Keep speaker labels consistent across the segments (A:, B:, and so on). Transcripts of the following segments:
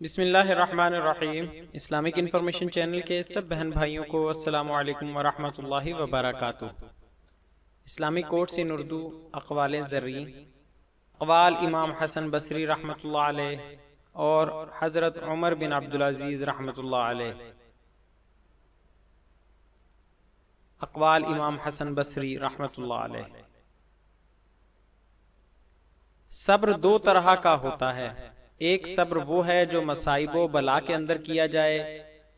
A: بسم اللہ الرحمن الرحیم۔ اسلامک انفارمیشن چینل کے سب بہن بھائیوں کو السلام علیکم ورحمۃ اللہ وبرکاتہ۔ اسلامک کورس ان اردو اقوال زرعی، اقوال امام حسن بصری رحمۃ اللہ علیہ اور حضرت عمر بن عبدالعزیز رحمۃ اللہ علیہ۔ اقوال امام حسن بصری رحمۃ اللہ علیہ۔ صبر دو طرح کا ہوتا ہے، ایک صبر وہ ہے جو مصائب و بلا کے اندر کیا جائے،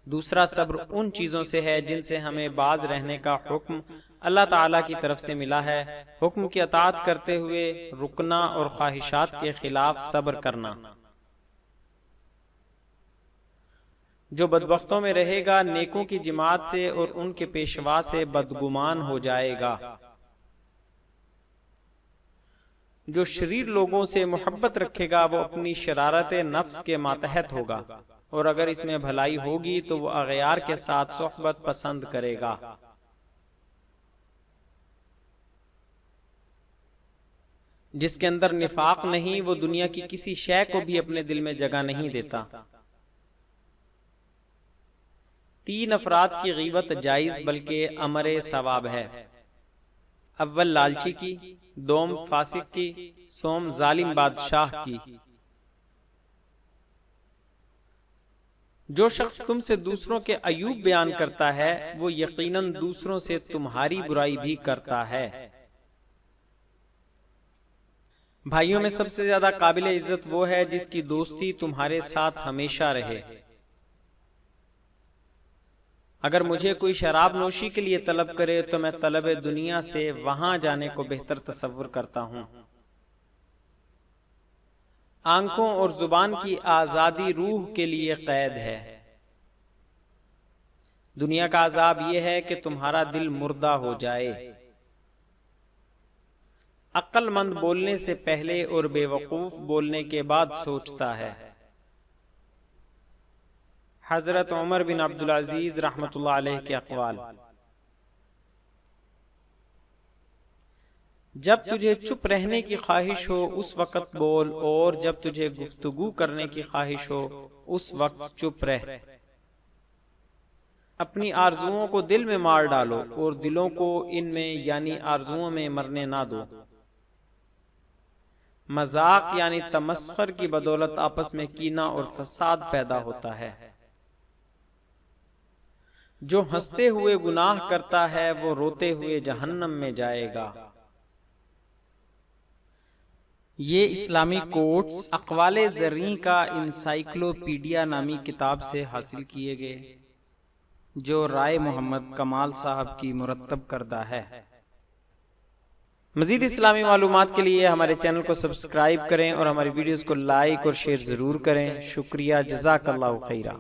A: دوسرا صبر ان چیزوں سے ہے جن سے ہمیں باز رہنے کا حکم اللہ تعالیٰ کی طرف سے ملا ہے، حکم کی اطاعت کرتے ہوئے رکنا اور خواہشات کے خلاف صبر کرنا۔ جو بدبختوں میں رہے گا نیکوں کی جماعت سے اور ان کے پیشوا سے بدگمان ہو جائے گا۔ جو شریر لوگوں سے محبت رکھے گا وہ اپنی شرارت نفس کے ماتحت ہوگا، اور اگر اس میں بھلائی ہوگی تو وہ اغیار کے ساتھ صحبت پسند کرے گا۔ جس کے اندر نفاق نہیں وہ دنیا کی کسی شے کو بھی اپنے دل میں جگہ نہیں دیتا۔ تین افراد کی غیبت جائز بلکہ امر ثواب ہے، اول لالچی کی، دوم فاسق کی، سوم ظالم بادشاہ کی۔ جو شخص تم سے دوسروں کے عیوب بیان کرتا ہے وہ یقیناً دوسروں سے تمہاری برائی بھی کرتا ہے۔ بھائیوں میں سب سے زیادہ قابل عزت وہ ہے جس کی دوستی تمہارے ساتھ ہمیشہ رہے۔ اگر مجھے کوئی شراب نوشی کے لیے طلب کرے تو میں طلب دنیا سے وہاں جانے کو بہتر تصور کرتا ہوں۔ آنکھوں اور زبان کی آزادی روح کے لیے قید ہے۔ دنیا کا عذاب یہ ہے کہ تمہارا دل مردہ ہو جائے۔ عقل مند بولنے سے پہلے اور بے وقوف بولنے کے بعد سوچتا ہے۔ حضرت عمر بن عبدالعزیز رحمۃ اللہ علیہ کے اقوال۔ جب تجھے چپ رہنے کی خواہش ہو اس وقت بول، اور جب تجھے گفتگو کرنے کی خواہش ہو اس وقت چپ رہ۔ اپنی آرزوؤں کو دل میں مار ڈالو اور دلوں کو ان میں یعنی آرزوؤں میں مرنے نہ دو۔ مذاق یعنی تمسخر کی بدولت آپس میں کینہ اور فساد پیدا ہوتا ہے۔ جو ہنستے ہوئے گناہ کرتا ہے وہ روتے ہوئے جہنم میں جائے گا۔ یہ اسلامی کوٹس اقوال زرعی کا انسائیکلوپیڈیا نامی کتاب سے حاصل کیے گئے، جو رائے محمد کمال صاحب کی مرتب کردہ ہے۔ مزید اسلامی معلومات کے لیے ہمارے چینل کو سبسکرائب کریں اور ہماری ویڈیوز کو لائک اور شیئر ضرور کریں۔ شکریہ، جزاک اللہ خیرہ۔